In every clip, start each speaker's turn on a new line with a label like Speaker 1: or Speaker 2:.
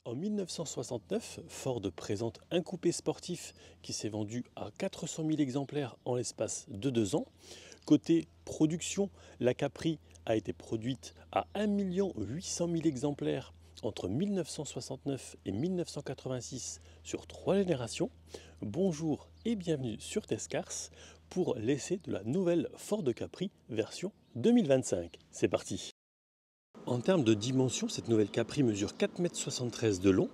Speaker 1: En 1969, Ford présente un coupé sportif qui s'est vendu à 400 000 exemplaires en l'espace de 2 ans. Côté production, la Capri a été produite à 1 800 000 exemplaires entre 1969 et 1986 sur 3 générations. Bonjour et bienvenue sur Tescars pour l'essai de la nouvelle Ford Capri version 2025. C'est parti! En termes de dimension, cette nouvelle Capri mesure 4,73 m de long,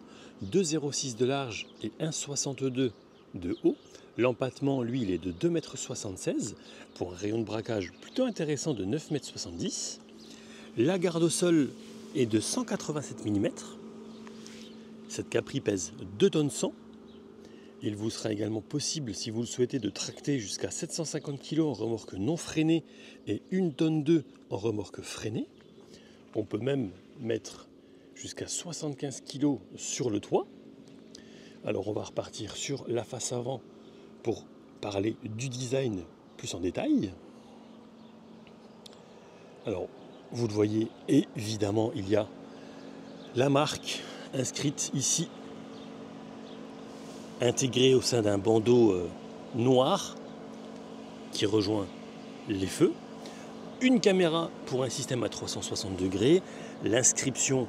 Speaker 1: 2,06 m de large et 1,62 m de haut. L'empattement, lui, il est de 2,76 m pour un rayon de braquage plutôt intéressant de 9,70 m. La garde au sol est de 187 mm. Cette Capri pèse 2 tonnes 100. Il vous sera également possible, si vous le souhaitez, de tracter jusqu'à 750 kg en remorque non freinée et 1 tonne 2 en remorque freinée. On peut même mettre jusqu'à 75 kg sur le toit. Alors on va repartir sur la face avant pour parler du design plus en détail. Alors vous le voyez, évidemment il y a la marque inscrite ici, intégrée au sein d'un bandeau noir qui rejoint les feux. Une caméra pour un système à 360 degrés, l'inscription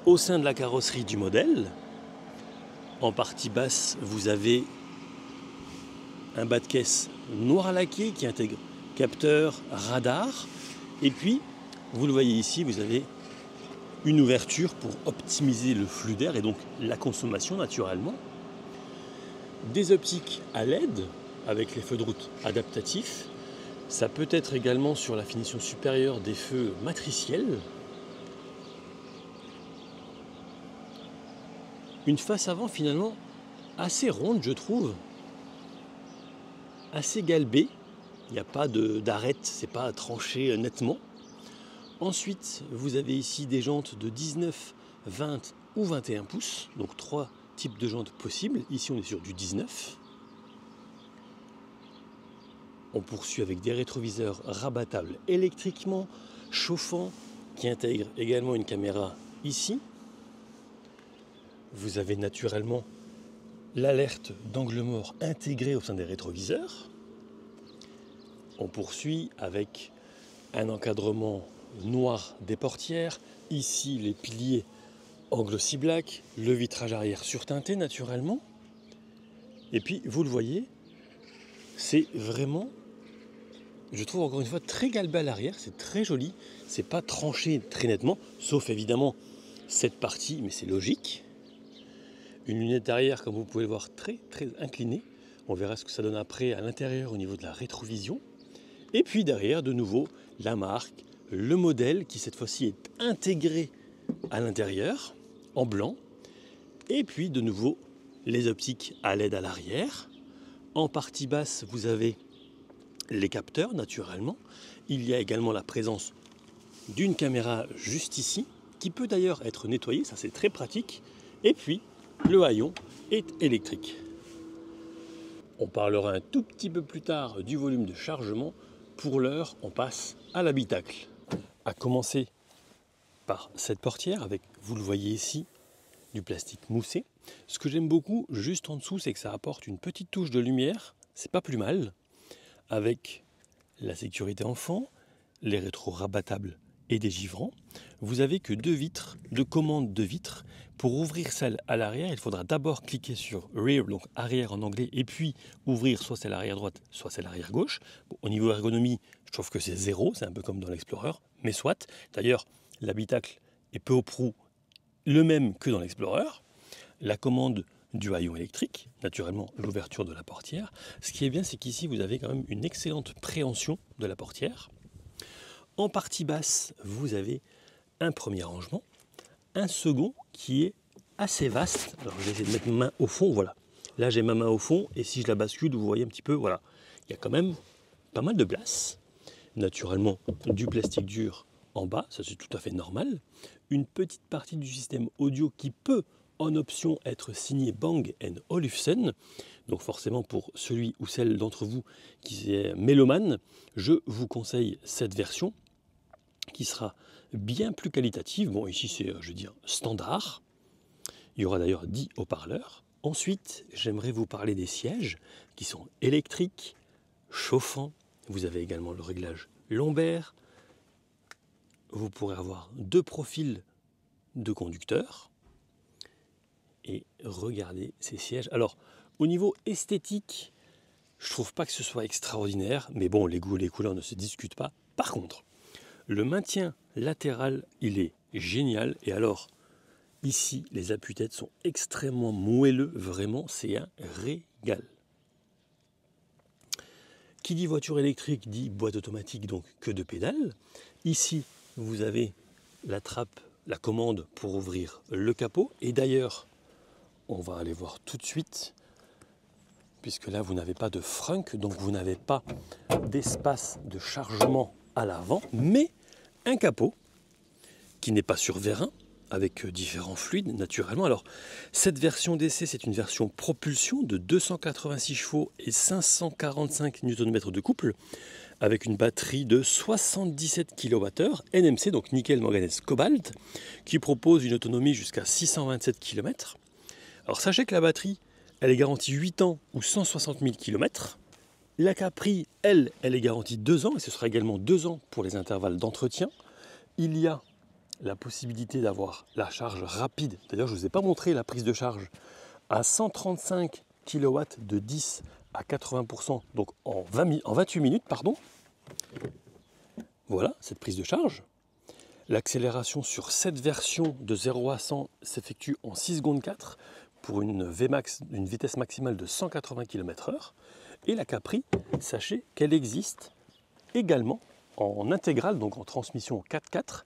Speaker 1: au sein de la carrosserie du modèle. En partie basse, vous avez un bas de caisse noir laqué qui intègre capteur, radar. Et puis, vous le voyez ici, vous avez une ouverture pour optimiser le flux d'air et donc la consommation naturellement. Des optiques à LED avec les feux de route adaptatifs. Ça peut être également sur la finition supérieure des feux matriciels. Une face avant finalement assez ronde, je trouve. Assez galbée. Il n'y a pas d'arête, c'est pas tranché nettement. Ensuite, vous avez ici des jantes de 19, 20 ou 21 pouces. Donc 3 types de jantes possibles. Ici, on est sur du 19. On poursuit avec des rétroviseurs rabattables électriquement, chauffants, qui intègrent également une caméra ici. Vous avez naturellement l'alerte d'angle mort intégrée au sein des rétroviseurs. On poursuit avec un encadrement noir des portières. Ici, les piliers angle black, le vitrage arrière surteinté naturellement. Et puis, vous le voyez, c'est vraiment, je trouve encore une fois, très galbé à l'arrière, c'est très joli, c'est pas tranché très nettement, sauf évidemment cette partie, mais c'est logique. Une lunette arrière, comme vous pouvez le voir, très inclinée. On verra ce que ça donne après à l'intérieur au niveau de la rétrovision. Et puis derrière, de nouveau, la marque, le modèle qui cette fois-ci est intégré à l'intérieur, en blanc. Et puis de nouveau, les optiques à LED à l'arrière. En partie basse, vous avez les capteurs, naturellement. Il y a également la présence d'une caméra juste ici, qui peut d'ailleurs être nettoyée, ça c'est très pratique. Et puis, le haillon est électrique. On parlera un tout petit peu plus tard du volume de chargement. Pour l'heure, on passe à l'habitacle. À commencer par cette portière avec, vous le voyez ici, du plastique moussé. Ce que j'aime beaucoup, juste en dessous, c'est que ça apporte une petite touche de lumière. C'est pas plus mal. Avec la sécurité enfant, les rétros rabattables et des givrants. Vous avez que 2 vitres, 2 commandes de vitres. Pour ouvrir celle à l'arrière, il faudra d'abord cliquer sur Rear, donc arrière en anglais, et puis ouvrir soit celle arrière droite, soit celle arrière gauche. Bon, au niveau ergonomie, je trouve que c'est 0, c'est un peu comme dans l'Explorer, mais soit. D'ailleurs, l'habitacle est peu ou prou le même que dans l'Explorer. La commande du haillon électrique, naturellement l'ouverture de la portière. Ce qui est bien, c'est qu'ici, vous avez quand même une excellente préhension de la portière. En partie basse, vous avez un premier rangement, un second qui est assez vaste. Alors, je vais essayer de mettre ma main au fond, voilà. Là, j'ai ma main au fond, et si je la bascule, vous voyez un petit peu, voilà. Il y a quand même pas mal de place. Naturellement, du plastique dur en bas, ça c'est tout à fait normal. Une petite partie du système audio qui peut, en option, être signé Bang & Olufsen. Donc forcément, pour celui ou celle d'entre vous qui est mélomane, je vous conseille cette version qui sera bien plus qualitative. Bon, ici c'est, je veux dire, standard. Il y aura d'ailleurs 10 haut-parleurs. Ensuite, j'aimerais vous parler des sièges qui sont électriques, chauffants. Vous avez également le réglage lombaire. Vous pourrez avoir 2 profils de conducteurs. Et regardez ces sièges. Alors, au niveau esthétique, je trouve pas que ce soit extraordinaire, mais bon, les goûts et les couleurs ne se discutent pas. Par contre, le maintien latéral, il est génial. Et alors, ici, les appuis-têtes sont extrêmement moelleux. Vraiment, c'est un régal. Qui dit voiture électrique dit boîte automatique, donc que de pédales. Ici, vous avez la trappe, la commande pour ouvrir le capot. Et d'ailleurs, on va aller voir tout de suite, puisque là, vous n'avez pas de frunk, donc vous n'avez pas d'espace de chargement à l'avant, mais un capot qui n'est pas sur vérin, avec différents fluides naturellement. Alors, cette version d'essai, c'est une version propulsion de 286 chevaux et 545 Nm de couple, avec une batterie de 77 kWh, NMC, donc nickel, manganèse, cobalt, qui propose une autonomie jusqu'à 627 km. Alors, sachez que la batterie, elle est garantie 8 ans ou 160 000 km. La Capri, elle est garantie 2 ans, et ce sera également 2 ans pour les intervalles d'entretien. Il y a la possibilité d'avoir la charge rapide. D'ailleurs, je ne vous ai pas montré la prise de charge à 135 kW de 10 à 80%, donc en 28 minutes, pardon. Voilà, cette prise de charge. L'accélération sur cette version de 0 à 100 s'effectue en 6 secondes 4 pour une Vmax, une vitesse maximale de 180 km/h. Et la Capri, sachez qu'elle existe également en intégrale, donc en transmission 4x4,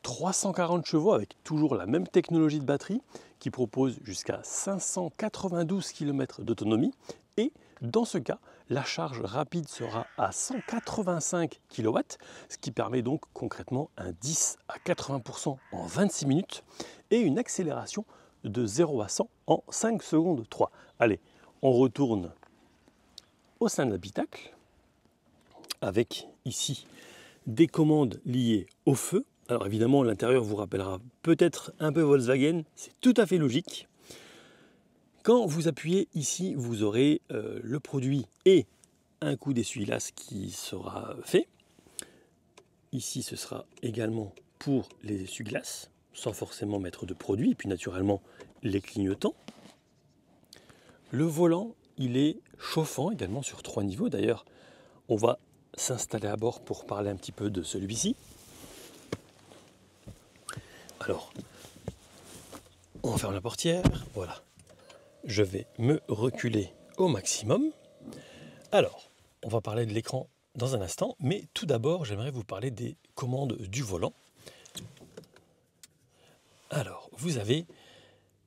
Speaker 1: 340 chevaux avec toujours la même technologie de batterie qui propose jusqu'à 592 km d'autonomie. Et dans ce cas, la charge rapide sera à 185 kW, ce qui permet donc concrètement un 10 à 80% en 26 minutes et une accélération de 0 à 100 en 5 secondes 3. Allez, on retourne au sein de l'habitacle avec ici des commandes liées au feu. Alors évidemment, l'intérieur vous rappellera peut-être un peu Volkswagen, c'est tout à fait logique. Quand vous appuyez ici, vous aurez le produit et un coup d'essuie-glace qui sera fait. Ici, ce sera également pour les essuie-glaces, sans forcément mettre de produit, et puis naturellement les clignotants. Le volant, il est chauffant également sur 3 niveaux. D'ailleurs, on va s'installer à bord pour parler un petit peu de celui-ci. Alors, on ferme la portière, voilà. Je vais me reculer au maximum. Alors, on va parler de l'écran dans un instant, mais tout d'abord, j'aimerais vous parler des commandes du volant. Alors, vous avez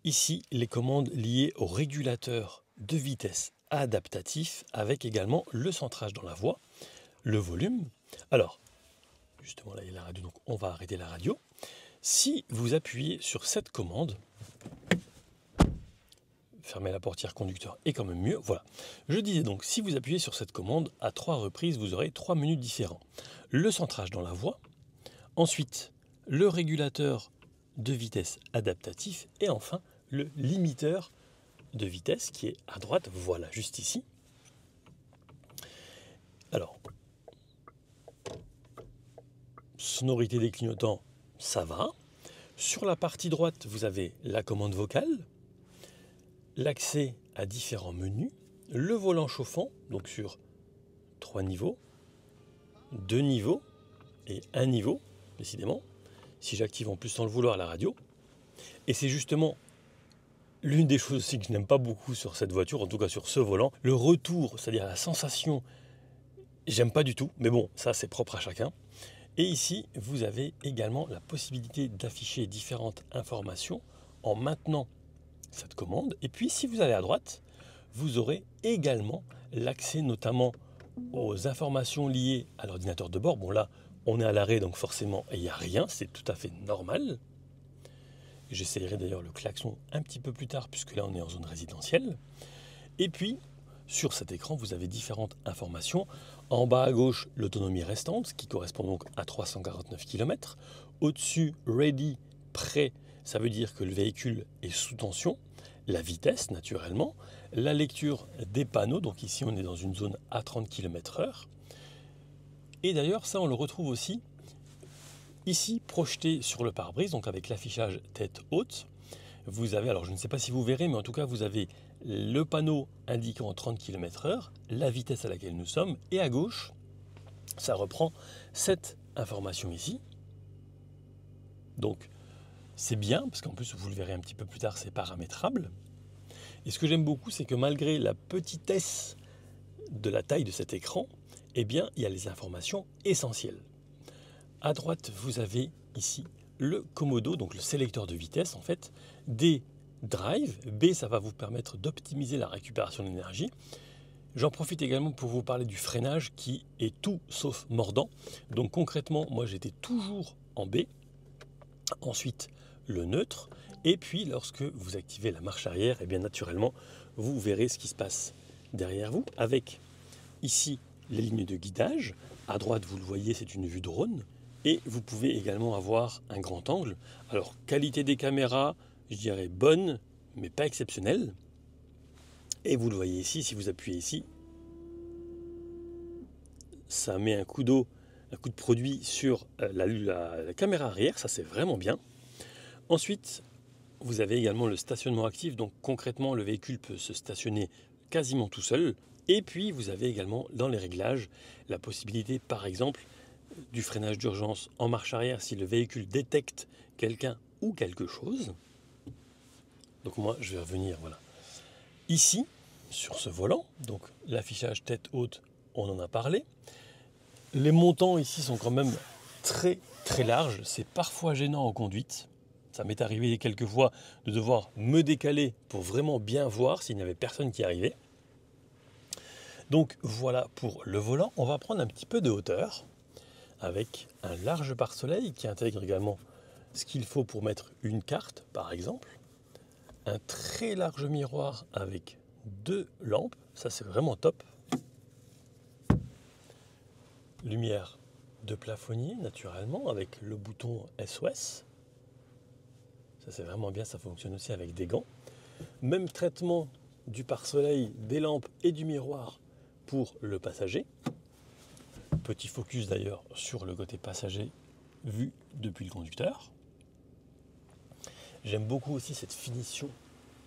Speaker 1: ici les commandes liées au régulateur de vitesse adaptatif, avec également le centrage dans la voie, le volume. Alors, justement là il y a la radio, donc on va arrêter la radio. Si vous appuyez sur cette commande, fermer la portière conducteur est quand même mieux, voilà. Je disais donc, si vous appuyez sur cette commande, à 3 reprises, vous aurez 3 menus différents. Le centrage dans la voie, ensuite le régulateur de vitesse adaptatif, et enfin le limiteur de vitesse qui est à droite, voilà, juste ici. Alors, sonorité des clignotants, ça va. Sur la partie droite, vous avez la commande vocale, l'accès à différents menus, le volant chauffant, donc sur 3 niveaux, 2 niveaux et 1 niveau, décidément, si j'active en plus sans le vouloir la radio. Et c'est justement l'une des choses aussi que je n'aime pas beaucoup sur cette voiture, en tout cas sur ce volant, le retour, c'est-à-dire la sensation, j'aime pas du tout, mais bon, ça c'est propre à chacun. Et ici, vous avez également la possibilité d'afficher différentes informations en maintenant cette commande. Et puis, si vous allez à droite, vous aurez également l'accès notamment aux informations liées à l'ordinateur de bord. Bon là, on est à l'arrêt, donc forcément, il n'y a rien, c'est tout à fait normal. J'essaierai d'ailleurs le klaxon un petit peu plus tard, puisque là, on est en zone résidentielle. Et puis, sur cet écran, vous avez différentes informations. En bas à gauche, l'autonomie restante, qui correspond donc à 349 km. Au-dessus, ready, prêt, Ça veut dire que le véhicule est sous tension, la vitesse naturellement, la lecture des panneaux, donc ici on est dans une zone à 30 km/h. Et d'ailleurs ça on le retrouve aussi ici projeté sur le pare-brise, donc avec l'affichage tête haute. Vous avez, alors je ne sais pas si vous verrez, mais en tout cas vous avez le panneau indiquant 30 km/h, la vitesse à laquelle nous sommes, et à gauche, ça reprend cette information ici. Donc c'est bien, parce qu'en plus vous le verrez un petit peu plus tard, c'est paramétrable. Et ce que j'aime beaucoup, c'est que malgré la petitesse de la taille de cet écran, eh bien il y a les informations essentielles. À droite, vous avez ici le commodo, donc le sélecteur de vitesse en fait, D, drive, B, ça va vous permettre d'optimiser la récupération d'énergie. J'en profite également pour vous parler du freinage qui est tout sauf mordant. Donc concrètement, moi j'étais toujours en B. Ensuite, le neutre. Et puis lorsque vous activez la marche arrière, eh bien naturellement, vous verrez ce qui se passe derrière vous avec ici les lignes de guidage. À droite, vous le voyez, c'est une vue drone. Et vous pouvez également avoir un grand angle. Alors, qualité des caméras, je dirais bonne, mais pas exceptionnelle. Et vous le voyez ici, si vous appuyez ici, ça met un coup d'eau, un coup de produit sur la caméra arrière, ça c'est vraiment bien. Ensuite, vous avez également le stationnement actif, donc concrètement le véhicule peut se stationner quasiment tout seul. Et puis vous avez également dans les réglages la possibilité par exemple du freinage d'urgence en marche arrière si le véhicule détecte quelqu'un ou quelque chose. Donc moi je vais revenir voilà. Ici sur ce volant, donc l'affichage tête haute, on en a parlé. Les montants ici sont quand même très très larges, c'est parfois gênant en conduite. Ça m'est arrivé quelques fois de devoir me décaler pour vraiment bien voir s'il n'y avait personne qui arrivait. Donc voilà pour le volant. On va prendre un petit peu de hauteur avec un large pare-soleil qui intègre également ce qu'il faut pour mettre une carte par exemple. Un très large miroir avec 2 lampes, ça c'est vraiment top. Lumière de plafonnier naturellement avec le bouton SOS. Ça c'est vraiment bien, ça fonctionne aussi avec des gants. Même traitement du pare-soleil, des lampes et du miroir pour le passager. Petit focus d'ailleurs sur le côté passager vu depuis le conducteur. J'aime beaucoup aussi cette finition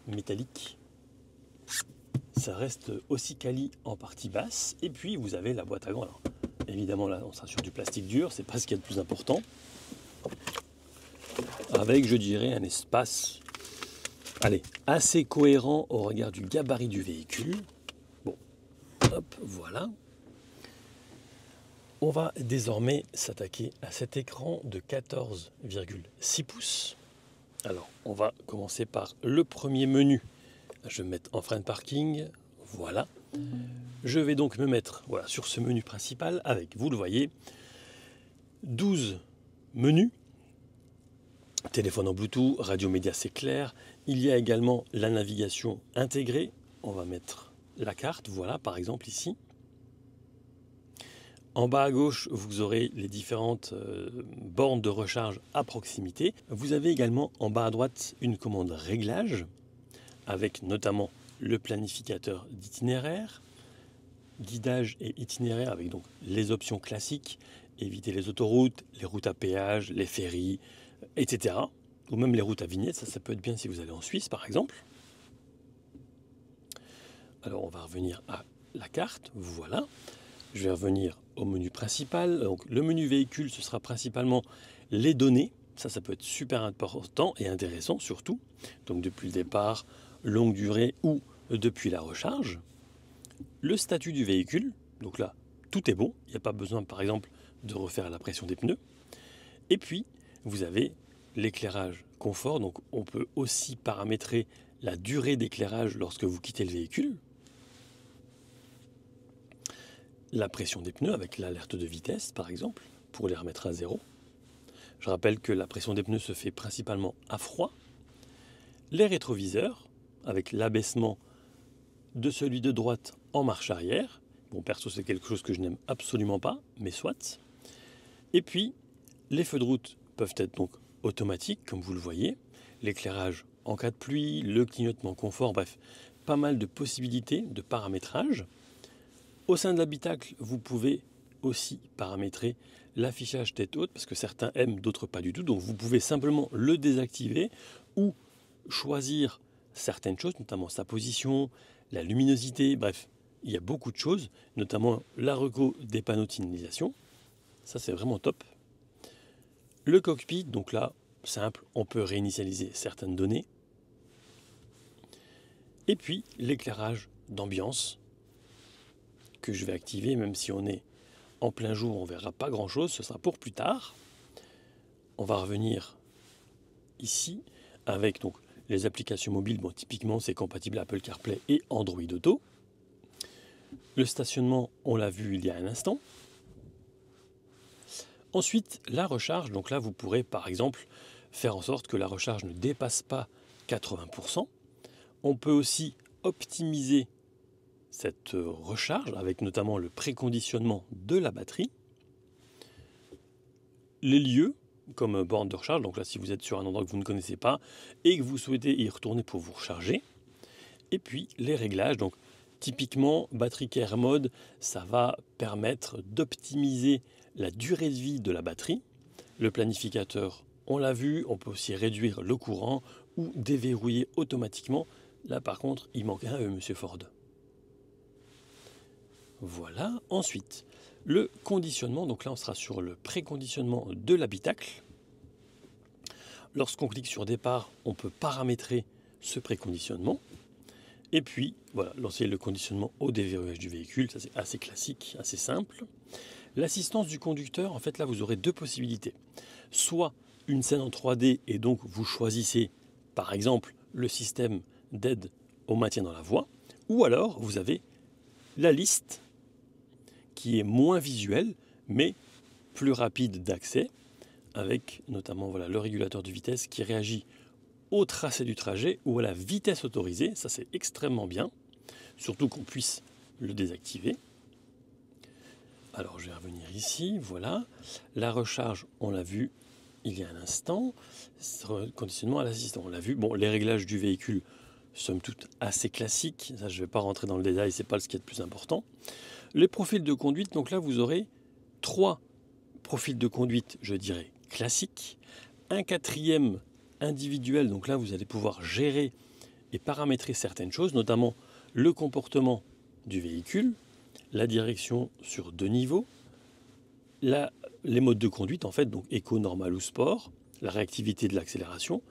Speaker 1: métallique. Ça reste aussi quali en partie basse. Et puis vous avez la boîte à gants. Alors, évidemment là on sera sur du plastique dur, c'est pas ce qu'il y a de plus important. Avec je dirais un espace assez cohérent au regard du gabarit du véhicule. Bon, hop, voilà. On va désormais s'attaquer à cet écran de 14,6 pouces. Alors, on va commencer par le premier menu. Je vais me mettre en frein de parking, voilà. Je vais donc me mettre sur ce menu principal avec, vous le voyez, 12 menus. Téléphone en Bluetooth, radio média c'est clair. Il y a également la navigation intégrée. On va mettre la carte, voilà par exemple ici. En bas à gauche, vous aurez les différentes bornes de recharge à proximité. Vous avez également en bas à droite une commande réglage avec notamment le planificateur d'itinéraire, guidage et itinéraire avec donc les options classiques, éviter les autoroutes, les routes à péage, les ferries, etc. Ou même les routes à vignettes, ça peut être bien si vous allez en Suisse par exemple. Alors on va revenir à la carte, voilà. Je vais revenir au menu principal. Donc, le menu véhicule, ce sera principalement les données. Ça peut être super important et intéressant surtout. Donc depuis le départ, longue durée ou depuis la recharge. Le statut du véhicule. Donc là, tout est bon. Il n'y a pas besoin, par exemple, de refaire la pression des pneus. Et puis, vous avez l'éclairage confort. Donc on peut aussi paramétrer la durée d'éclairage lorsque vous quittez le véhicule. La pression des pneus avec l'alerte de vitesse par exemple pour les remettre à zéro. Je rappelle que la pression des pneus se fait principalement à froid. Les rétroviseurs avec l'abaissement de celui de droite en marche arrière. Bon, perso c'est quelque chose que je n'aime absolument pas, mais soit. Et puis les feux de route peuvent être donc automatiques comme vous le voyez. l'éclairage en cas de pluie, le clignotement confort, bref, pas mal de possibilités de paramétrage. Au sein de l'habitacle, vous pouvez aussi paramétrer l'affichage tête haute, parce que certains aiment, d'autres pas du tout. Donc vous pouvez simplement le désactiver ou choisir certaines choses, notamment sa position, la luminosité, bref, il y a beaucoup de choses, notamment la reco des panneaux de signalisation. Ça, c'est vraiment top. Le cockpit, donc là, simple, on peut réinitialiser certaines données. Et puis l'éclairage d'ambiance que je vais activer, même si on est en plein jour, on ne verra pas grand chose, ce sera pour plus tard. On va revenir ici avec donc les applications mobiles. Bon, typiquement, c'est compatible Apple CarPlay et Android Auto. Le stationnement, on l'a vu il y a un instant. Ensuite, la recharge. Donc là, vous pourrez par exemple faire en sorte que la recharge ne dépasse pas 80%. On peut aussi optimiser cette recharge avec notamment le préconditionnement de la batterie. Les lieux comme borne de recharge, donc là si vous êtes sur un endroit que vous ne connaissez pas et que vous souhaitez y retourner pour vous recharger. Et puis les réglages, donc typiquement Battery Care Mode, ça va permettre d'optimiser la durée de vie de la batterie. Le planificateur, on l'a vu, on peut aussi réduire le courant ou déverrouiller automatiquement. Là par contre, il manque un E, Monsieur Ford. Voilà, ensuite, le conditionnement, donc là on sera sur le préconditionnement de l'habitacle. Lorsqu'on clique sur départ, on peut paramétrer ce préconditionnement. Et puis, voilà, lancer le conditionnement au déverrouillage du véhicule, ça c'est assez classique, assez simple. L'assistance du conducteur, en fait là vous aurez deux possibilités. Soit une scène en 3D et donc vous choisissez par exemple le système d'aide au maintien dans la voie, ou alors vous avez la liste qui est moins visuel, mais plus rapide d'accès, avec notamment voilà, le régulateur de vitesse qui réagit au tracé du trajet ou à la vitesse autorisée. Ça, c'est extrêmement bien, surtout qu'on puisse le désactiver. Alors, je vais revenir ici, voilà. La recharge, on l'a vu il y a un instant. Conditionnement à l'assistant, on l'a vu. Bon, les réglages du véhicule, somme toute, assez classiques. Ça, je ne vais pas rentrer dans le détail, c'est pas ce qui est le plus important. Les profils de conduite, donc là vous aurez 3 profils de conduite, je dirais, classiques. Un quatrième individuel, donc là vous allez pouvoir gérer et paramétrer certaines choses, notamment le comportement du véhicule, la direction sur 2 niveaux, les modes de conduite en fait, donc éco, normal ou sport, la réactivité de l'accélération,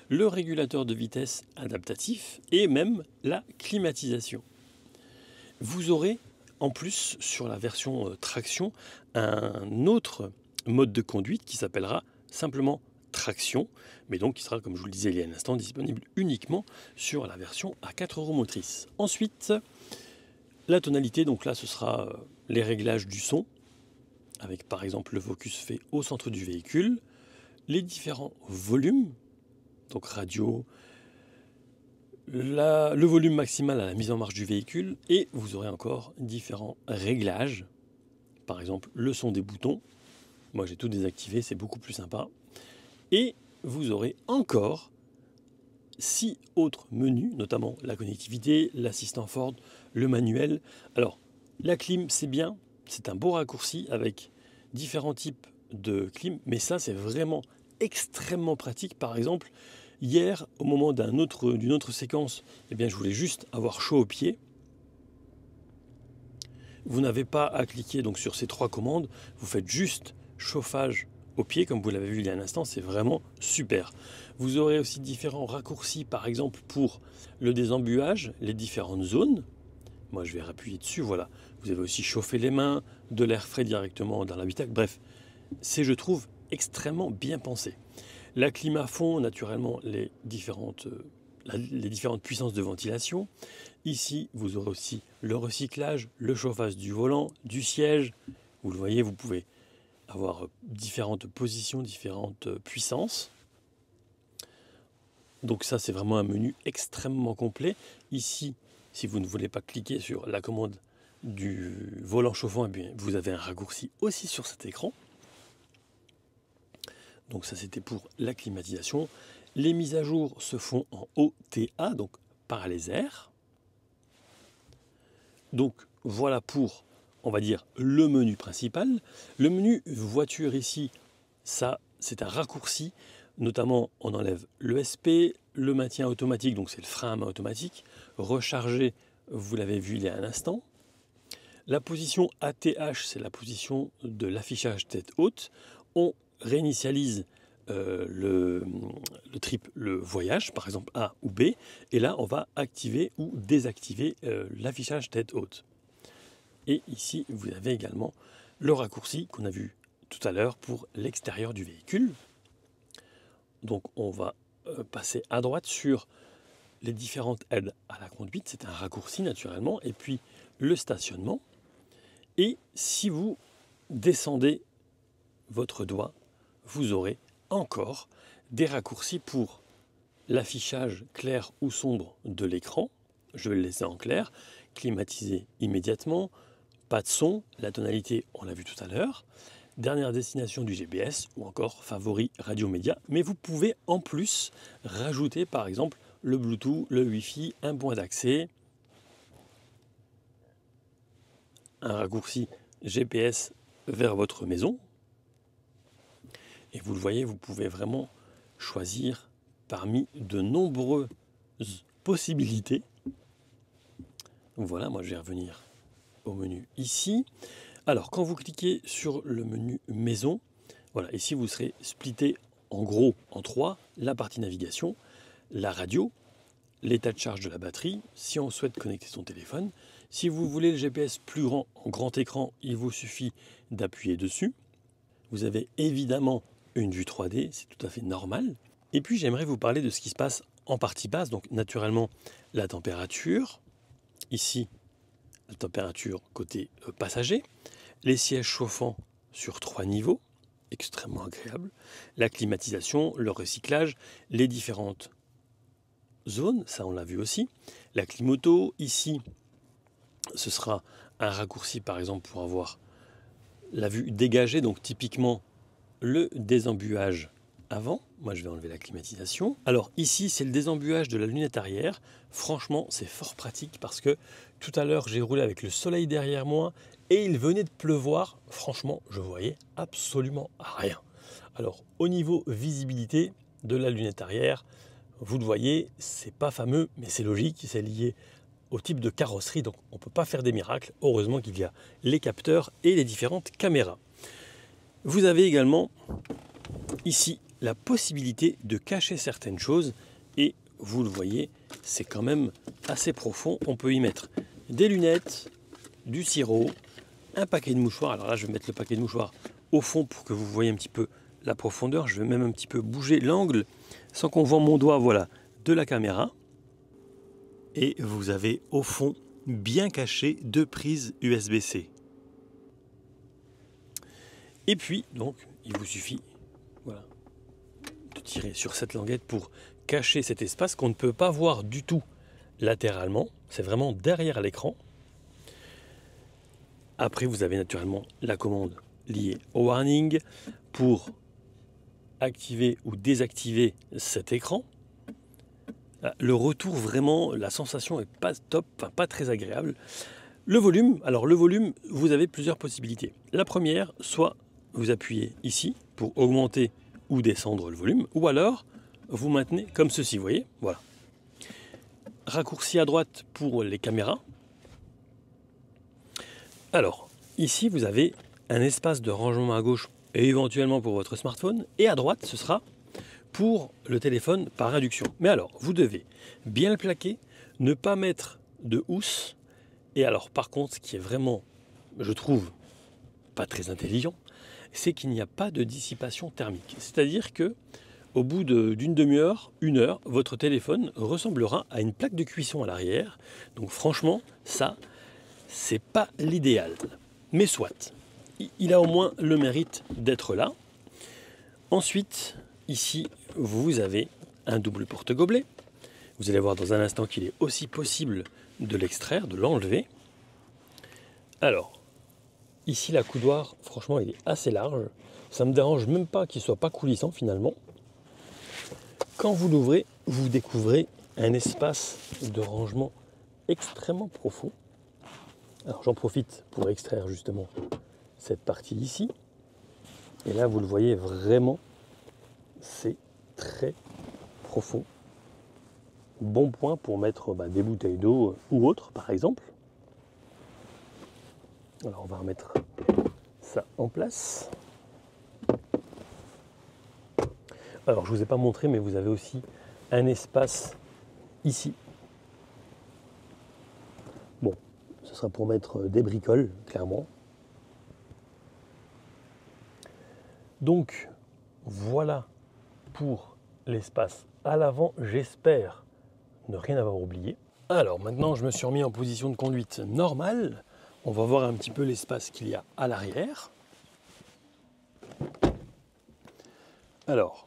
Speaker 1: le régulateur de vitesse adaptatif et même la climatisation. Vous aurez en plus, sur la version traction, un autre mode de conduite qui s'appellera simplement traction, mais donc qui sera, comme je vous le disais il y a un instant, disponible uniquement sur la version à 4 roues motrices. Ensuite, la tonalité, donc là ce sera les réglages du son, avec par exemple le focus fait au centre du véhicule, les différents volumes, donc radio, le volume maximal à la mise en marche du véhicule, et vous aurez encore différents réglages, par exemple le son des boutons. Moi j'ai tout désactivé, c'est beaucoup plus sympa. Et vous aurez encore 6 autres menus, notamment la connectivité, l'assistant Ford, le manuel. Alors la clim c'est bien, c'est un beau raccourci avec différents types de clim, mais ça c'est vraiment extrêmement pratique. Par exemple, hier, au moment d'une autre séquence, eh bien, je voulais juste avoir chaud aux pieds. Vous n'avez pas à cliquer donc, sur ces 3 commandes. Vous faites juste chauffage aux pieds, comme vous l'avez vu il y a un instant. C'est vraiment super. Vous aurez aussi différents raccourcis, par exemple, pour le désembuage, les différentes zones. Moi, je vais appuyer dessus. Voilà. Vous avez aussi chauffé les mains, de l'air frais directement dans l'habitacle. Bref, c'est, je trouve, extrêmement bien pensé. La clim à fond, naturellement, les différentes puissances de ventilation. Ici, vous aurez aussi le recyclage, le chauffage du volant, du siège. Vous le voyez, vous pouvez avoir différentes positions, différentes puissances. Donc ça, c'est vraiment un menu extrêmement complet. Ici, si vous ne voulez pas cliquer sur la commande du volant chauffant, eh bien, vous avez un raccourci aussi sur cet écran. Donc ça c'était pour la climatisation. Les mises à jour se font en OTA, donc par les airs. Donc voilà pour, on va dire, le menu principal. Le menu voiture ici, ça c'est un raccourci. Notamment, on enlève l'ESP, le maintien automatique, donc c'est le frein à main automatique. Recharger, vous l'avez vu il y a un instant. La position ATH, c'est la position de l'affichage tête haute. On réinitialise le voyage, par exemple A ou B, et là on va activer ou désactiver l'affichage tête haute. Et ici vous avez également le raccourci qu'on a vu tout à l'heure pour l'extérieur du véhicule. Donc on va passer à droite sur les différentes aides à la conduite, c'est un raccourci naturellement, et puis le stationnement. Et si vous descendez votre doigt, vous aurez encore des raccourcis pour l'affichage clair ou sombre de l'écran. Je vais le laisser en clair, climatiser immédiatement, pas de son, la tonalité on l'a vu tout à l'heure, dernière destination du GPS ou encore favori radio média. Mais vous pouvez en plus rajouter par exemple le Bluetooth, le Wi-Fi, un point d'accès, un raccourci GPS vers votre maison. Et vous le voyez, vous pouvez vraiment choisir parmi de nombreuses possibilités. Voilà, moi je vais revenir au menu ici. Alors quand vous cliquez sur le menu maison, voilà, ici vous serez splitté en gros en trois: la partie navigation, la radio, l'état de charge de la batterie, si on souhaite connecter son téléphone. Si vous voulez le GPS plus grand, en grand écran, il vous suffit d'appuyer dessus. Vous avez évidemment une vue 3D, c'est tout à fait normal. Et puis j'aimerais vous parler de ce qui se passe en partie basse, donc naturellement la température. Ici, la température côté passager, les sièges chauffants sur 3 niveaux, extrêmement agréable, la climatisation, le recyclage, les différentes zones, ça on l'a vu aussi, la clim auto, ici ce sera un raccourci par exemple pour avoir la vue dégagée, donc typiquement le désembuage avant. Moi je vais enlever la climatisation. Alors ici c'est le désembuage de la lunette arrière. Franchement c'est fort pratique parce que tout à l'heure j'ai roulé avec le soleil derrière moi et il venait de pleuvoir. Franchement je voyais absolument rien. Alors au niveau visibilité de la lunette arrière, vous le voyez, c'est pas fameux mais c'est logique, c'est lié au type de carrosserie, donc on ne peut pas faire des miracles. Heureusement qu'il y a les capteurs et les différentes caméras. Vous avez également ici la possibilité de cacher certaines choses et vous le voyez, c'est quand même assez profond. On peut y mettre des lunettes, du sirop, un paquet de mouchoirs. Alors là, je vais mettre le paquet de mouchoirs au fond pour que vous voyez un petit peu la profondeur. Je vais même un petit peu bouger l'angle sans qu'on voit mon doigt, voilà, de la caméra. Et vous avez au fond bien caché 2 prises USB-C. Et puis, donc, il vous suffit voilà, de tirer sur cette languette pour cacher cet espace qu'on ne peut pas voir du tout latéralement. C'est vraiment derrière l'écran. Après, vous avez naturellement la commande liée au warning pour activer ou désactiver cet écran. Le retour, vraiment, la sensation est pas top, enfin pas très agréable. Le volume, alors le volume, vous avez plusieurs possibilités. La première, soit vous appuyez ici pour augmenter ou descendre le volume, ou alors vous maintenez comme ceci, vous voyez, voilà. Raccourci à droite pour les caméras. Alors, ici vous avez un espace de rangement à gauche et éventuellement pour votre smartphone, et à droite ce sera pour le téléphone par induction. Mais alors, vous devez bien le plaquer, ne pas mettre de housse. Et alors, par contre, ce qui est vraiment, je trouve, pas très intelligent, c'est qu'il n'y a pas de dissipation thermique. C'est-à-dire que au bout d'une demi-heure, 1 heure, votre téléphone ressemblera à une plaque de cuisson à l'arrière. Donc franchement, ça, c'est pas l'idéal. Mais soit, il a au moins le mérite d'être là. Ensuite, ici, vous avez un double porte-gobelet. Vous allez voir dans un instant qu'il est aussi possible de l'extraire, de l'enlever. Alors, ici, la coudoir, franchement, il est assez large. Ça ne me dérange même pas qu'il ne soit pas coulissant finalement. Quand vous l'ouvrez, vous découvrez un espace de rangement extrêmement profond. Alors j'en profite pour extraire justement cette partie ici. Et là, vous le voyez vraiment, c'est très profond. Bon point pour mettre des bouteilles d'eau ou autres, par exemple. Alors on va remettre ça en place. Alors je ne vous ai pas montré, mais vous avez aussi un espace ici. Bon, ce sera pour mettre des bricoles, clairement. Donc voilà pour l'espace à l'avant, j'espère ne rien avoir oublié. Alors maintenant je me suis remis en position de conduite normale. On va voir un petit peu l'espace qu'il y a à l'arrière. Alors,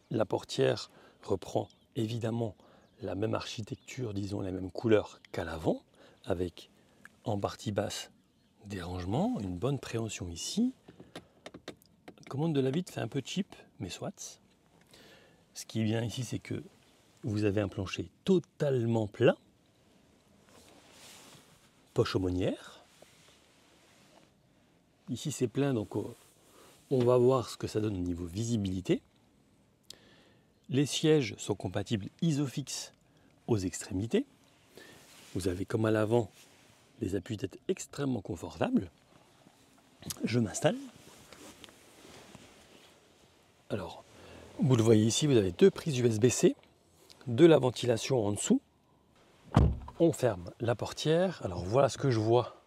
Speaker 1: la portière reprend évidemment la même architecture, disons la même couleur qu'à l'avant, avec en partie basse des rangements, une bonne préhension ici. La commande de la vitre fait un peu cheap, mais soit. Ce qui est bien ici, c'est que vous avez un plancher totalement plat, poche aumônière. Ici c'est plein, donc on va voir ce que ça donne au niveau visibilité. Les sièges sont compatibles Isofix aux extrémités. Vous avez comme à l'avant des appuis-têtes extrêmement confortables. Je m'installe. Alors, vous le voyez ici, vous avez deux prises USB-C, de la ventilation en dessous. On ferme la portière. Alors voilà ce que je vois.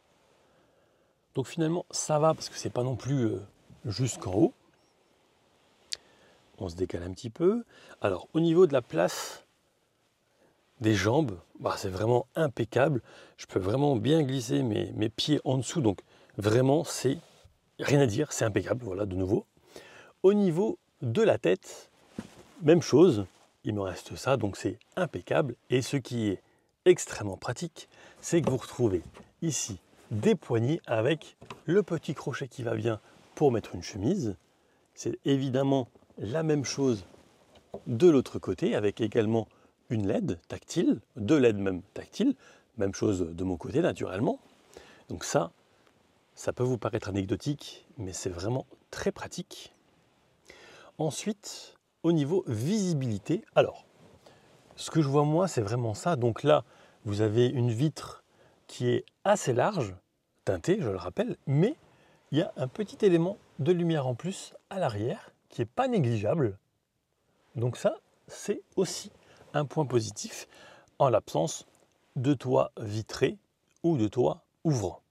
Speaker 1: Donc finalement, ça va parce que c'est pas non plus jusqu'en haut. On se décale un petit peu. Alors au niveau de la place des jambes, c'est vraiment impeccable. Je peux vraiment bien glisser mes pieds en dessous. Donc vraiment, c'est rien à dire, c'est impeccable. Voilà, de nouveau. Au niveau de la tête, même chose. Il me reste ça, donc c'est impeccable. Et ce qui est extrêmement pratique, c'est que vous retrouvez ici des poignées avec le petit crochet qui va bien pour mettre une chemise. C'est évidemment la même chose de l'autre côté, avec également une LED tactile, deux LED même tactiles, même chose de mon côté naturellement. Donc ça peut vous paraître anecdotique, mais c'est vraiment très pratique. Ensuite, au niveau visibilité, alors, ce que je vois moi, c'est vraiment ça. Donc là, vous avez une vitre qui est assez large, teintée, je le rappelle, mais il y a un petit élément de lumière en plus à l'arrière qui n'est pas négligeable. Donc ça, c'est aussi un point positif en l'absence de toit vitré ou de toit ouvrant.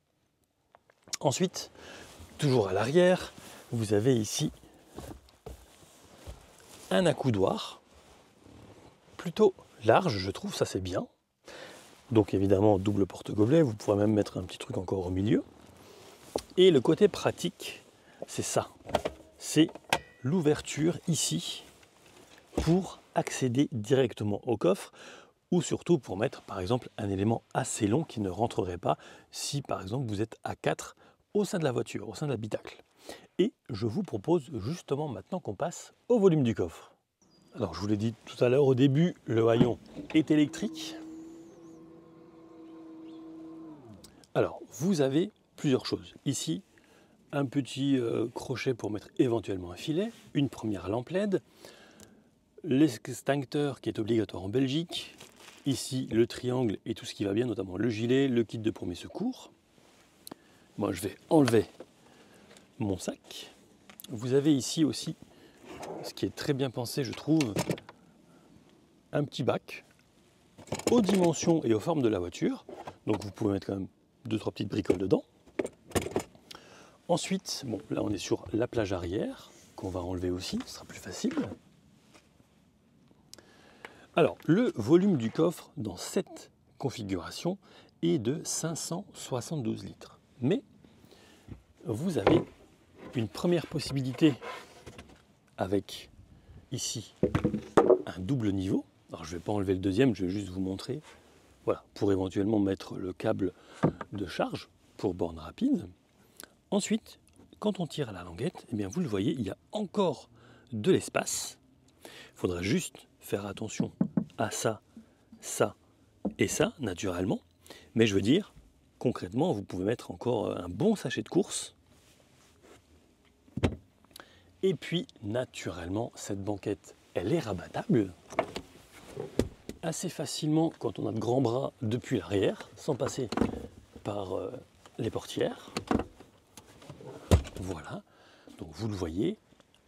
Speaker 1: Ensuite, toujours à l'arrière, vous avez ici un accoudoir plutôt large, je trouve, ça c'est bien. Donc évidemment, double porte-gobelet, vous pourrez même mettre un petit truc encore au milieu. Et le côté pratique, c'est ça. C'est l'ouverture ici pour accéder directement au coffre ou surtout pour mettre par exemple un élément assez long qui ne rentrerait pas si par exemple vous êtes à 4 au sein de la voiture, au sein de l'habitacle. Et je vous propose justement maintenant qu'on passe au volume du coffre. Alors je vous l'ai dit tout à l'heure au début, le haillon est électrique. Alors vous avez plusieurs choses. Ici, un petit crochet pour mettre éventuellement un filet, une première lampe LED, l'extincteur qui est obligatoire en Belgique, ici le triangle et tout ce qui va bien, notamment le gilet, le kit de premier secours. Moi je vais enlever mon sac. Vous avez ici aussi, ce qui est très bien pensé je trouve, un petit bac aux dimensions et aux formes de la voiture. Donc vous pouvez mettre quand même 2-3 petites bricoles dedans. Ensuite, bon, là on est sur la plage arrière, qu'on va enlever aussi, ce sera plus facile. Alors, le volume du coffre dans cette configuration est de 572 litres. Mais vous avez une première possibilité avec ici un double niveau. Alors je ne vais pas enlever le deuxième, je vais juste vous montrer. Voilà, pour éventuellement mettre le câble de charge pour borne rapide. Ensuite, quand on tire à la languette, eh bien vous le voyez, il y a encore de l'espace. Il faudra juste faire attention à ça, ça et ça, naturellement. Mais je veux dire, concrètement, vous pouvez mettre encore un bon sachet de course. Et puis, naturellement, cette banquette, elle est rabattable assez facilement quand on a de grands bras depuis l'arrière, sans passer par les portières. Voilà, donc vous le voyez,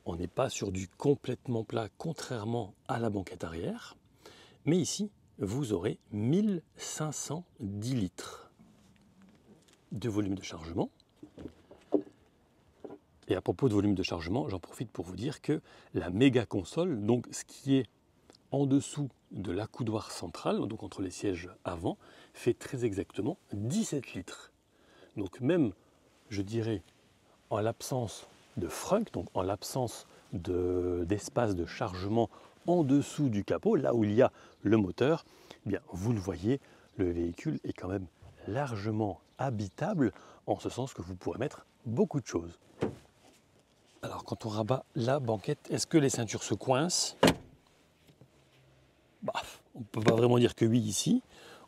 Speaker 1: on n'est pas sur du complètement plat, contrairement à la banquette arrière. Mais ici, vous aurez 1510 litres de volume de chargement. Et à propos de volume de chargement, j'en profite pour vous dire que la méga console, donc ce qui est en dessous de l'accoudoir central, donc entre les sièges avant, fait très exactement 17 litres. Donc même, je dirais, en l'absence de frunk, donc en l'absence d'espace de chargement en dessous du capot, là où il y a le moteur, eh bien, vous le voyez, le véhicule est quand même largement habitable, en ce sens que vous pourrez mettre beaucoup de choses. Alors quand on rabat la banquette, est-ce que les ceintures se coincent? Bah, on ne peut pas vraiment dire que oui ici.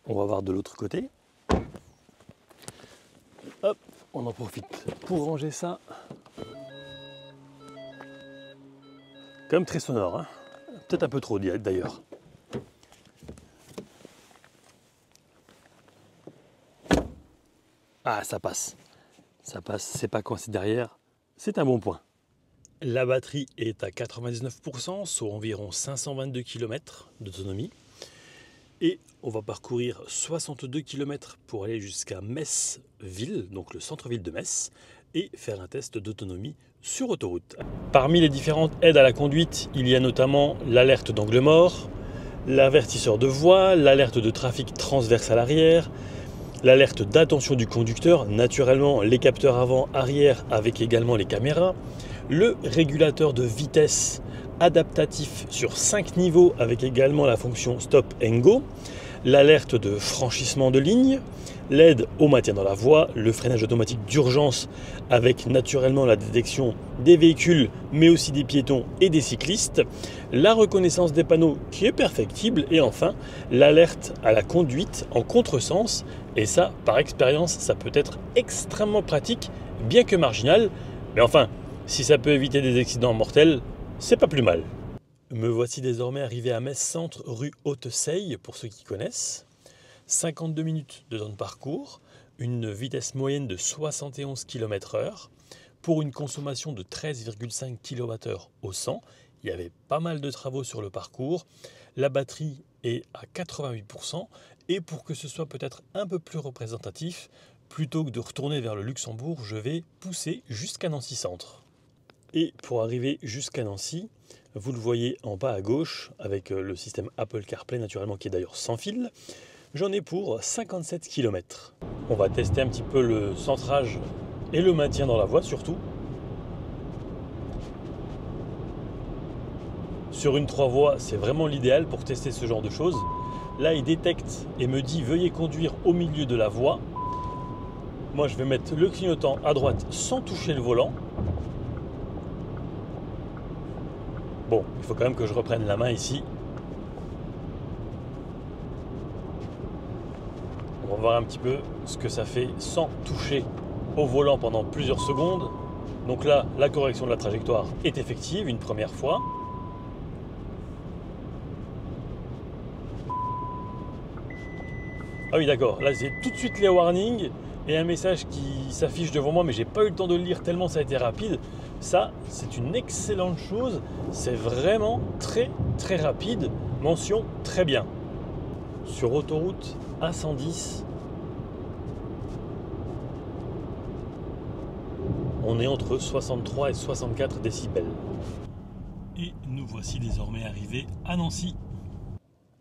Speaker 1: On va voir de l'autre côté. Hop, on en profite pour ranger ça. Quand même très sonore, hein, peut-être un peu trop d'ailleurs. Ah, ça passe, c'est pas coincé derrière, c'est un bon point. La batterie est à 99%, soit environ 522 km d'autonomie. Et on va parcourir 62 km pour aller jusqu'à Metz-Ville, donc le centre-ville de Metz, et faire un test d'autonomie sur autoroute. Parmi les différentes aides à la conduite, il y a notamment l'alerte d'angle mort, l'avertisseur de voie, l'alerte de trafic transverse à l'arrière, l'alerte d'attention du conducteur, naturellement les capteurs avant-arrière avec également les caméras, le régulateur de vitesse adaptatif sur 5 niveaux avec également la fonction Stop and Go, l'alerte de franchissement de ligne, l'aide au maintien dans la voie, le freinage automatique d'urgence avec naturellement la détection des véhicules mais aussi des piétons et des cyclistes, la reconnaissance des panneaux qui est perfectible et enfin l'alerte à la conduite en contresens et ça par expérience ça peut être extrêmement pratique bien que marginal mais enfin si ça peut éviter des accidents mortels c'est pas plus mal. Me voici désormais arrivé à Metz Centre, rue Haute-Seille, pour ceux qui connaissent. 52 minutes de temps de parcours, une vitesse moyenne de 71 km/h, pour une consommation de 13,5 kWh au 100. Il y avait pas mal de travaux sur le parcours. La batterie est à 88%. Et pour que ce soit peut-être un peu plus représentatif, plutôt que de retourner vers le Luxembourg, je vais pousser jusqu'à Nancy Centre. Et pour arriver jusqu'à Nancy, vous le voyez en bas à gauche, avec le système Apple CarPlay naturellement qui est d'ailleurs sans fil, j'en ai pour 57 km. On va tester un petit peu le centrage et le maintien dans la voie surtout. Sur une 3 voies, c'est vraiment l'idéal pour tester ce genre de choses. Là, il détecte et me dit « Veuillez conduire au milieu de la voie ». Moi, je vais mettre le clignotant à droite sans toucher le volant. Bon, il faut quand même que je reprenne la main ici. On va voir un petit peu ce que ça fait sans toucher au volant pendant plusieurs secondes. Donc là, la correction de la trajectoire est effective une première fois. Ah oui d'accord, là c'est tout de suite les warnings et un message qui s'affiche devant moi mais j'ai pas eu le temps de le lire tellement ça a été rapide. Ça c'est une excellente chose, c'est vraiment très très rapide, mention très bien. Sur autoroute A110, on est entre 63 et 64 décibels. Et nous voici désormais arrivés à Nancy.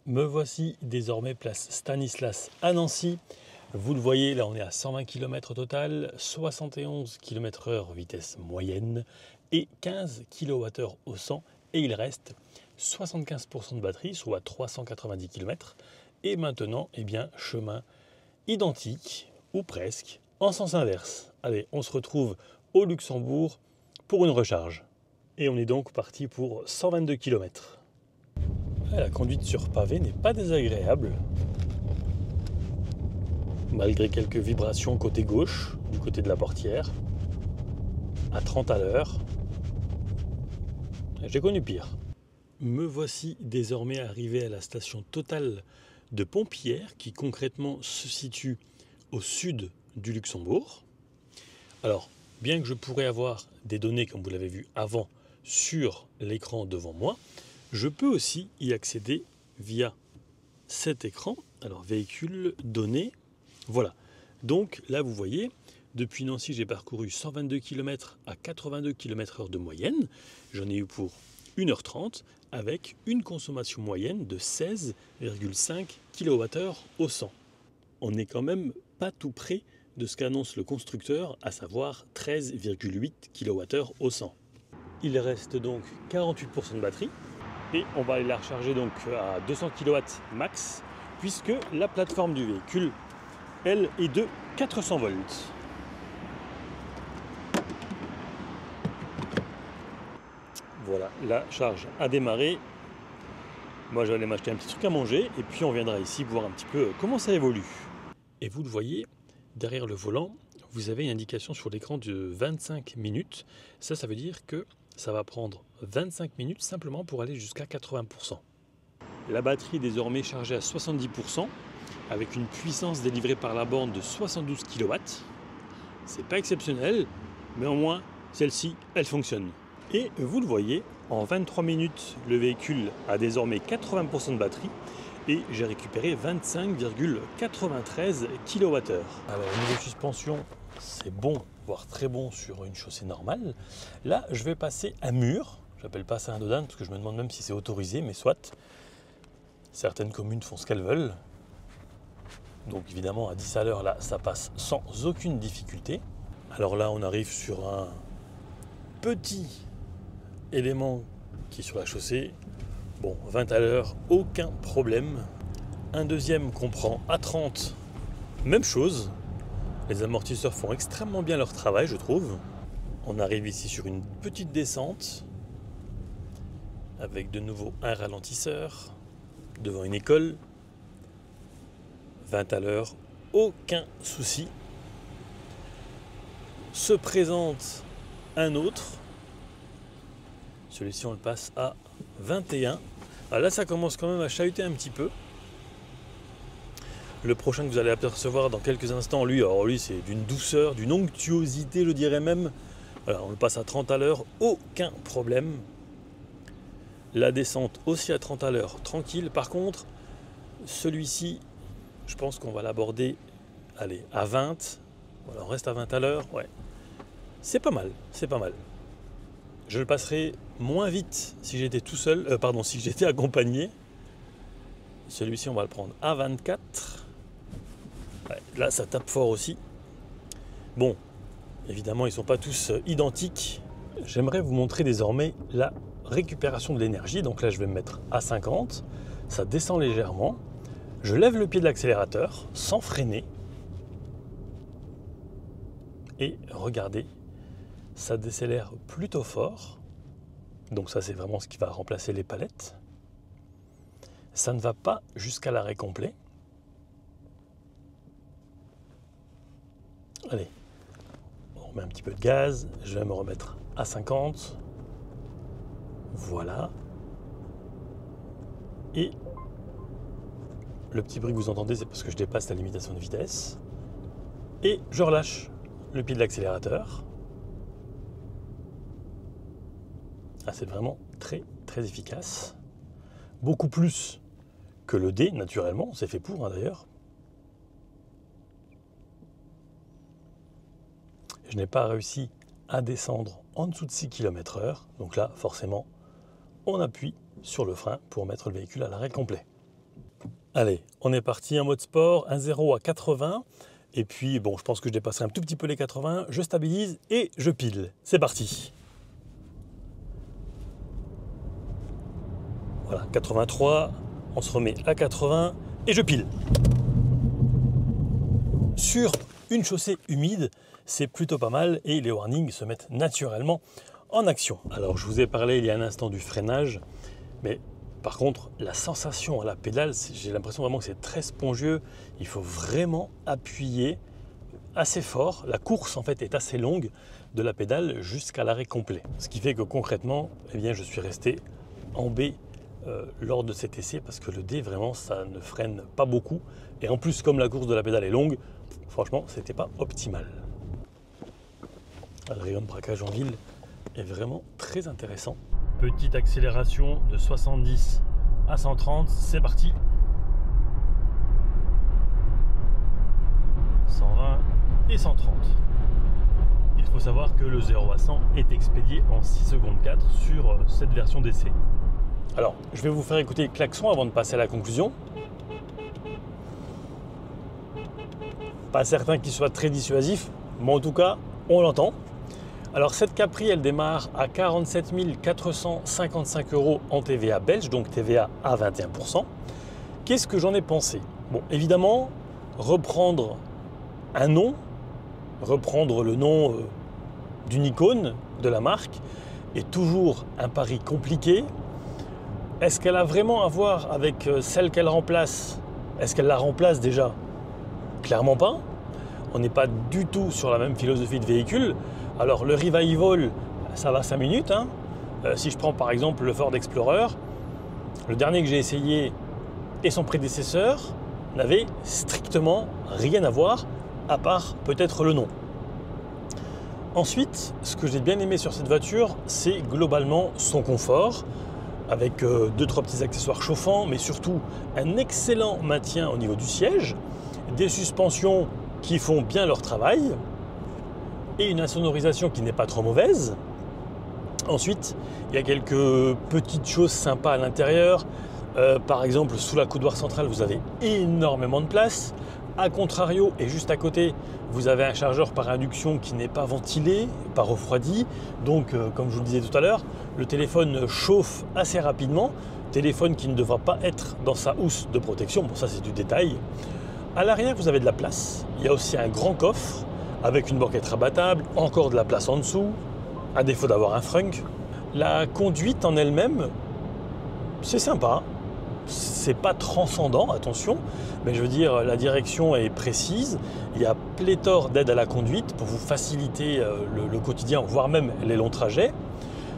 Speaker 1: Me voici désormais place Stanislas à Nancy. Vous le voyez, là on est à 120 km au total, 71 km/h vitesse moyenne et 15 kWh au 100 et il reste 75% de batterie, soit 390 km. Et maintenant, eh bien, chemin identique, ou presque, en sens inverse. Allez, on se retrouve au Luxembourg pour une recharge. Et on est donc parti pour 122 km. La conduite sur pavé n'est pas désagréable, malgré quelques vibrations côté gauche, du côté de la portière, à 30 à l'heure. J'ai connu pire. Me voici désormais arrivé à la station Total de Pompierre, qui concrètement se situe au sud du Luxembourg. Alors, bien que je pourrais avoir des données, comme vous l'avez vu avant, sur l'écran devant moi, je peux aussi y accéder via cet écran. Alors, véhicule, données, voilà. Donc là, vous voyez, depuis Nancy, j'ai parcouru 122 km à 82 km/h de moyenne. J'en ai eu pour 1h30 avec une consommation moyenne de 16,5 kWh au 100. On n'est quand même pas tout près de ce qu'annonce le constructeur, à savoir 13,8 kWh au 100. Il reste donc 48% de batterie et on va aller la recharger donc à 200 kW max, puisque la plateforme du véhicule, elle, est de 400 volts. Voilà, la charge a démarré. Moi, je vais aller m'acheter un petit truc à manger et puis on viendra ici voir un petit peu comment ça évolue. Et vous le voyez, derrière le volant, vous avez une indication sur l'écran de 25 minutes. Ça veut dire que ça va prendre 25 minutes simplement pour aller jusqu'à 80%. La batterie est désormais chargée à 70% avec une puissance délivrée par la borne de 72 kW. C'est pas exceptionnel, mais au moins celle-ci, elle fonctionne. Et vous le voyez, en 23 minutes, le véhicule a désormais 80% de batterie et j'ai récupéré 25,93 kWh. Alors au niveau suspension, c'est bon, voire très bon sur une chaussée normale. Là, je vais passer un mur. J'appelle pas ça un dodan parce que je me demande même si c'est autorisé, mais soit. Certaines communes font ce qu'elles veulent. Donc évidemment, à 10 à l'heure, là, ça passe sans aucune difficulté. Alors là, on arrive sur un petit élément qui est sur la chaussée. Bon, 20 à l'heure, aucun problème. Un deuxième qu'on prend à 30, même chose. Les amortisseurs font extrêmement bien leur travail, je trouve. On arrive ici sur une petite descente, avec de nouveau un ralentisseur, devant une école. 20 à l'heure, aucun souci. Se présente un autre. Celui-ci, on le passe à 21. Alors là, ça commence quand même à chahuter un petit peu. Le prochain que vous allez apercevoir dans quelques instants, lui, c'est d'une douceur, d'une onctuosité, je dirais même. Voilà, on le passe à 30 à l'heure, aucun problème. La descente aussi à 30 à l'heure, tranquille. Par contre, celui-ci, je pense qu'on va l'aborder, allez, à 20. Voilà, on reste à 20 à l'heure, ouais. C'est pas mal, c'est pas mal. Je le passerai moins vite si j'étais tout seul, si j'étais accompagné. Celui-ci, on va le prendre à 24. Ouais, là, ça tape fort aussi. Bon, évidemment, ils ne sont pas tous identiques. J'aimerais vous montrer désormais la récupération de l'énergie. Donc là, je vais me mettre à 50. Ça descend légèrement. Je lève le pied de l'accélérateur sans freiner. Et regardez, ça décélère plutôt fort. Donc ça, c'est vraiment ce qui va remplacer les palettes. Ça ne va pas jusqu'à l'arrêt complet. Allez, on remet un petit peu de gaz. Je vais me remettre à 50. Voilà. Et le petit bruit que vous entendez, c'est parce que je dépasse la limitation de vitesse. Et je relâche le pied de l'accélérateur. Ah, c'est vraiment très très efficace. Beaucoup plus que le D, naturellement. C'est fait pour, d'ailleurs. Je n'ai pas réussi à descendre en dessous de 6 km/h. Donc là, forcément, on appuie sur le frein pour mettre le véhicule à l'arrêt complet. Allez, on est parti en mode sport, un 0 à 80. Et puis, bon, je pense que je dépasserai un tout petit peu les 80. Je stabilise et je pile. C'est parti. Voilà, 83. On se remet à 80 et je pile. Sur une chaussée humide, c'est plutôt pas mal et les warnings se mettent naturellement en action. Alors, je vous ai parlé il y a un instant du freinage, mais Par contre, la sensation à la pédale, j'ai l'impression vraiment que c'est très spongieux. Il faut vraiment appuyer assez fort. La course en fait est assez longue de la pédale jusqu'à l'arrêt complet. Ce qui fait que concrètement, eh bien, je suis resté en B lors de cet essai parce que le D vraiment ça ne freine pas beaucoup. Et en plus comme la course de la pédale est longue, franchement c'était pas optimal. Le rayon de braquage en ville est vraiment très intéressant. Petite accélération de 70 à 130, c'est parti. 120 et 130. Il faut savoir que le 0 à 100 est expédié en 6 secondes 4 sur cette version d'essai. Alors, je vais vous faire écouter le klaxon avant de passer à la conclusion. Pas certain qu'il soit très dissuasif, mais en tout cas, on l'entend. Alors cette Capri, elle démarre à 47 455 € en TVA belge, donc TVA à 21%. Qu'est-ce que j'en ai pensé? Bon, évidemment, reprendre un nom, reprendre le nom d'une icône de la marque est toujours un pari compliqué. Est-ce qu'elle a vraiment à voir avec celle qu'elle remplace? Est-ce qu'elle la remplace déjà? Clairement pas. On n'est pas du tout sur la même philosophie de véhicule. Alors le Revival, ça va 5 minutes. Hein. Si je prends par exemple le Ford Explorer, le dernier que j'ai essayé et son prédécesseur n'avaient strictement rien à voir, à part peut-être le nom. Ensuite, ce que j'ai bien aimé sur cette voiture, c'est globalement son confort, avec 2-3 petits accessoires chauffants, mais surtout un excellent maintien au niveau du siège, des suspensions qui font bien leur travail, et une insonorisation qui n'est pas trop mauvaise. Ensuite, il y a quelques petites choses sympas à l'intérieur. Par exemple, sous la coudoir centrale, vous avez énormément de place. A contrario, et juste à côté, vous avez un chargeur par induction qui n'est pas ventilé, pas refroidi. Donc, comme je vous le disais tout à l'heure, le téléphone chauffe assez rapidement. Téléphone qui ne devra pas être dans sa housse de protection. Bon, ça, c'est du détail. À l'arrière, vous avez de la place. Il y a aussi un grand coffre avec une banquette rabattable, encore de la place en dessous, à défaut d'avoir un frunk. La conduite en elle-même, c'est sympa. C'est pas transcendant, attention, mais je veux dire, la direction est précise. Il y a pléthore d'aides à la conduite pour vous faciliter le quotidien, voire même les longs trajets.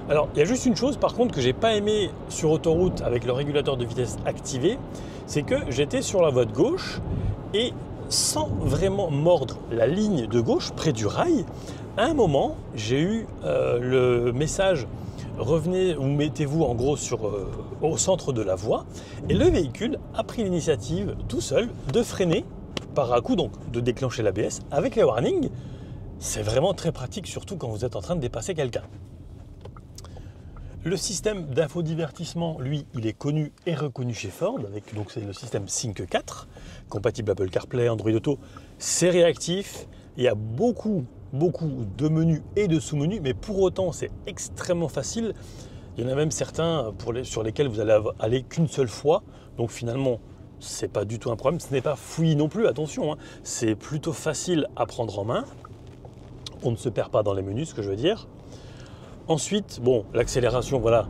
Speaker 1: Alors, il y a juste une chose, par contre, que j'ai pas aimé sur autoroute avec le régulateur de vitesse activé, c'est que j'étais sur la voie de gauche et sans vraiment mordre la ligne de gauche près du rail, à un moment, j'ai eu le message « Revenez ou mettez-vous en gros au centre de la voie » et le véhicule a pris l'initiative tout seul de freiner par à-coup, donc de déclencher l'ABS avec les warnings. C'est vraiment très pratique, surtout quand vous êtes en train de dépasser quelqu'un. Le système d'infodivertissement, lui, il est connu et reconnu chez Ford, donc c'est le système Sync 4, compatible Apple CarPlay, Android Auto. C'est réactif, il y a beaucoup de menus et de sous-menus, mais pour autant, c'est extrêmement facile. Il y en a même certains sur lesquels vous allez aller qu'une seule fois, donc finalement, c'est pas du tout un problème. Ce n'est pas fouillis non plus, attention, hein. C'est plutôt facile à prendre en main. On ne se perd pas dans les menus, ce que je veux dire. Ensuite, bon, l'accélération, voilà,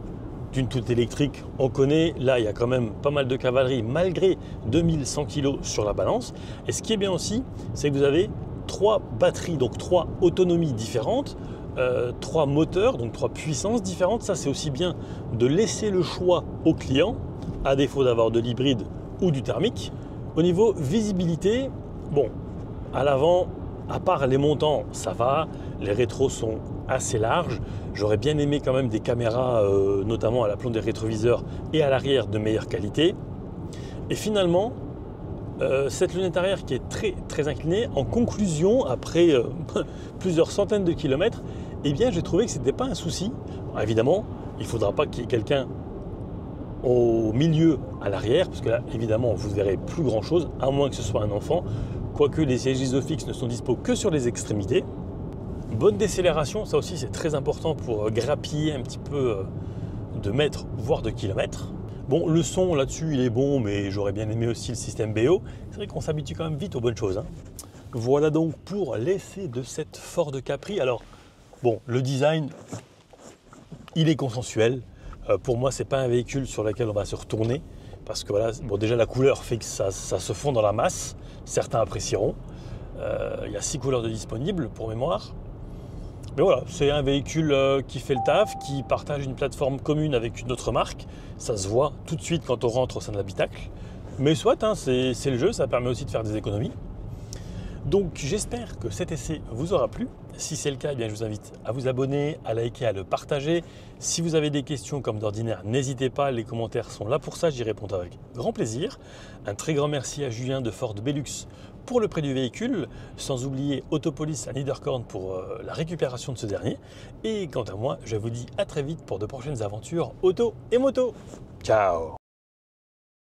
Speaker 1: d'une toute électrique, on connaît. Là, il y a quand même pas mal de cavalerie, malgré 2100 kg sur la balance. Et ce qui est bien aussi, c'est que vous avez 3 batteries, donc 3 autonomies différentes, 3 moteurs, donc 3 puissances différentes. Ça, c'est aussi bien de laisser le choix au client, à défaut d'avoir de l'hybride ou du thermique. Au niveau visibilité, bon, à l'avant, à part les montants, ça va. Les rétros sont assez larges. J'aurais bien aimé quand même des caméras, notamment à l'aplomb des rétroviseurs et à l'arrière de meilleure qualité. Et finalement, cette lunette arrière qui est très inclinée, en conclusion, après plusieurs centaines de kilomètres, eh bien j'ai trouvé que ce n'était pas un souci. Alors, évidemment, il ne faudra pas qu'il y ait quelqu'un au milieu, à l'arrière, parce que là, évidemment, vous ne verrez plus grand-chose, à moins que ce soit un enfant, quoique les sièges isofixes ne sont dispo que sur les extrémités. Bonne décélération, ça aussi c'est très important pour grappiller un petit peu de mètres, voire de kilomètres. Bon, le son là-dessus il est bon, mais j'aurais bien aimé aussi le système BO. C'est vrai qu'on s'habitue quand même vite aux bonnes choses, hein. Voilà donc pour l'essai de cette Ford Capri. Alors, bon, le design, il est consensuel. Pour moi, c'est pas un véhicule sur lequel on va se retourner parce que voilà, bon, déjà la couleur fait que ça se fond dans la masse. Certains apprécieront. Il y a 6 couleurs de disponibles pour mémoire. Mais voilà, c'est un véhicule qui fait le taf, qui partage une plateforme commune avec une autre marque. Ça se voit tout de suite quand on rentre au sein de l'habitacle. Mais soit, hein, c'est le jeu, ça permet aussi de faire des économies. Donc j'espère que cet essai vous aura plu. Si c'est le cas, eh bien, je vous invite à vous abonner, à liker, à le partager. Si vous avez des questions comme d'ordinaire, n'hésitez pas, les commentaires sont là pour ça, j'y répondrai avec grand plaisir. Un très grand merci à Julien de Ford Belux pour le prêt du véhicule, sans oublier Autopolis à Niederkorn pour la récupération de ce dernier. Et quant à moi, je vous dis à très vite pour de prochaines aventures auto et moto. Ciao!